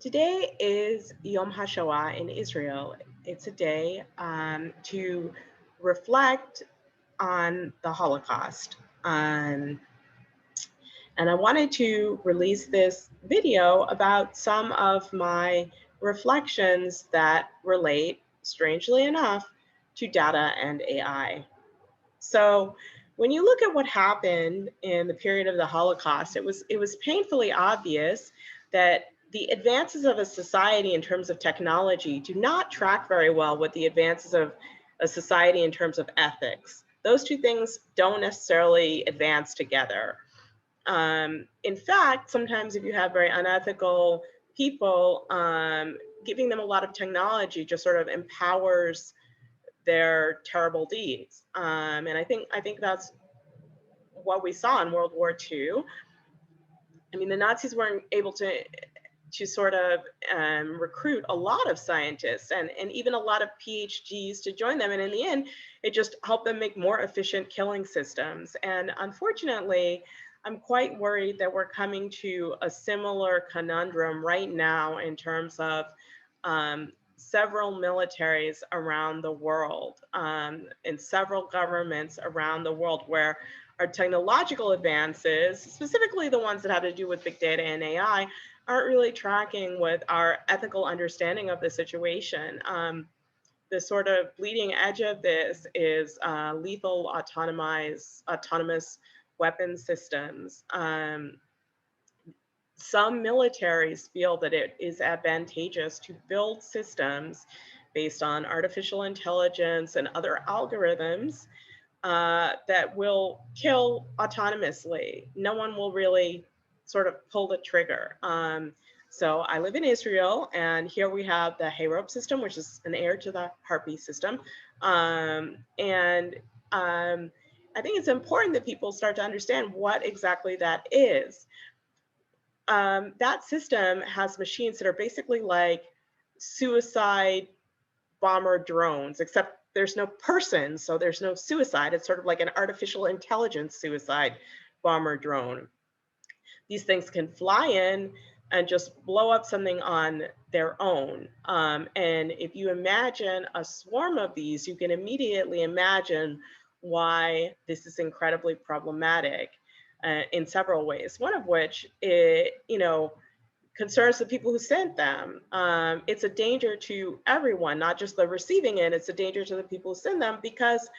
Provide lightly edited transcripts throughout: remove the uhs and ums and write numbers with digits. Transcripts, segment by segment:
Today is Yom HaShoah in Israel. It's a day to reflect on the Holocaust. And I wanted to release this video about some of my reflections that relate, strangely enough, to data and AI. So when you look at what happened in the period of the Holocaust, it was painfully obvious that the advances of a society in terms of technology do not track very well with the advances of a society in terms of ethics. Those two things don't necessarily advance together. In fact, sometimes if you have very unethical people, giving them a lot of technology just sort of empowers their terrible deeds. And I think that's what we saw in World War II. I mean, the Nazis weren't able to sort of recruit a lot of scientists and even a lot of PhDs to join them. And in the end, it just helped them make more efficient killing systems. And unfortunately, I'm quite worried that we're coming to a similar conundrum right now in terms of several militaries around the world and several governments around the world where our technological advances, specifically the ones that have to do with big data and AI, aren't really tracking with our ethical understanding of the situation. The sort of bleeding edge of this is lethal autonomous weapon systems. Some militaries feel that it is advantageous to build systems based on artificial intelligence and other algorithms that will kill autonomously. No one will really sort of pull the trigger. So I live in Israel, and here we have the Hayrope system, which is an heir to the Harpy system. And I think it's important that people start to understand what exactly that is. That system has machines that are basically like suicide bomber drones, except there's no person, so there's no suicide. It's sort of like an artificial intelligence suicide bomber drone. These things can fly in and just blow up something on their own. And if you imagine a swarm of these, you can immediately imagine why this is incredibly problematic in several ways. One of which, concerns the people who sent them. It's a danger to everyone, not just the receiving end. It's a danger to the people who send them because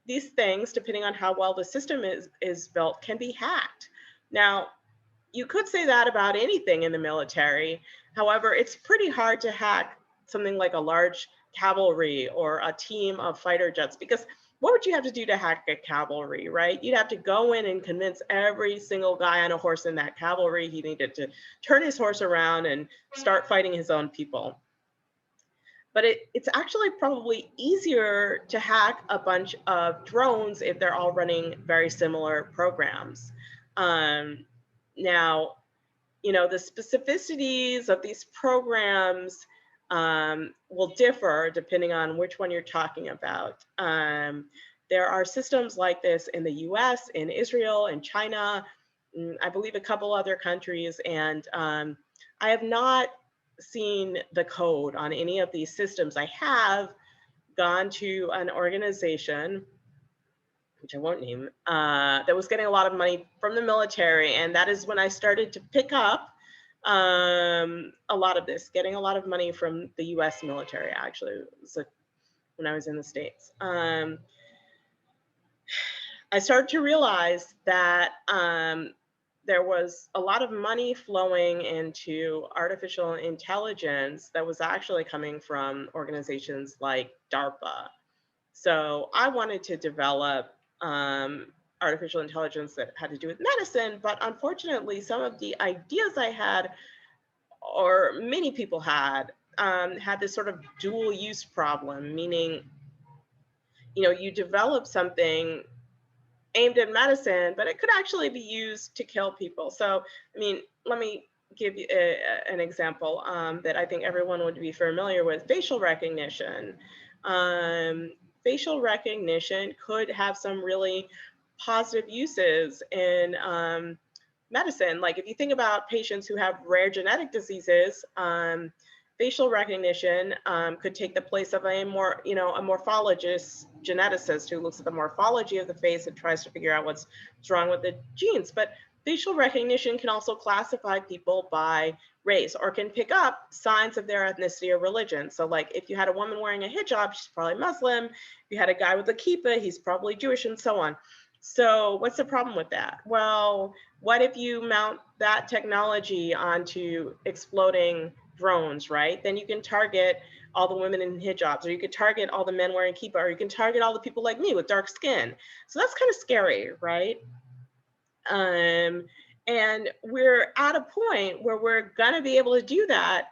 these things, depending on how well the system is built, can be hacked. Now, you could say that about anything in the military. However, it's pretty hard to hack something like a large cavalry or a team of fighter jets because what would you have to do to hack a cavalry, right? You'd have to go in and convince every single guy on a horse in that cavalry he needed to turn his horse around and start fighting his own people. But it's actually probably easier to hack a bunch of drones if they're all running very similar programs. Now, the specificities of these programs will differ depending on which one you're talking about. There are systems like this in the US, in Israel, in China, I believe a couple other countries, and I have not seen the code on any of these systems. I have gone to an organization, which I won't name, that was getting a lot of money from the military. And that is when I started to pick up a lot of this, getting a lot of money from the US military, actually. So when I was in the States. I started to realize that there was a lot of money flowing into artificial intelligence that was actually coming from organizations like DARPA. So I wanted to develop artificial intelligence that had to do with medicine, but unfortunately, some of the ideas I had, or many people had this sort of dual use problem, meaning, you develop something aimed at medicine, but it could actually be used to kill people. So, I mean, let me give you an example that I think everyone would be familiar with: facial recognition. Facial recognition could have some really positive uses in medicine. Like if you think about patients who have rare genetic diseases, facial recognition could take the place of a more, a morphologist geneticist who looks at the morphology of the face and tries to figure out what's wrong with the genes. But facial recognition can also classify people by race or can pick up signs of their ethnicity or religion. So like if you had a woman wearing a hijab, she's probably Muslim. If you had a guy with a kippah, he's probably Jewish, and so on. So what's the problem with that? Well, what if you mount that technology onto exploding drones, right? Then you can target all the women in hijabs, or you could target all the men wearing kippah, or you can target all the people like me with dark skin. So that's kind of scary, right? And we're at a point where we're going to be able to do that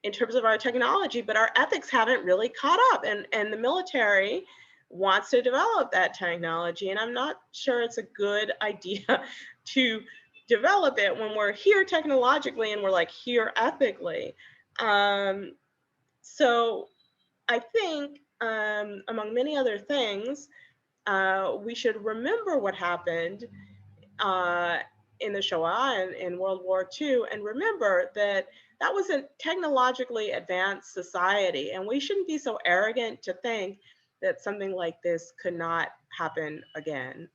in terms of our technology, but our ethics haven't really caught up. And the military wants to develop that technology. And I'm not sure it's a good idea to develop it when we're here technologically and we're like here ethically. So I think, among many other things, we should remember what happened uh, in the Shoah and in World War II, and remember that that was a technologically advanced society, and we shouldn't be so arrogant to think that something like this could not happen again.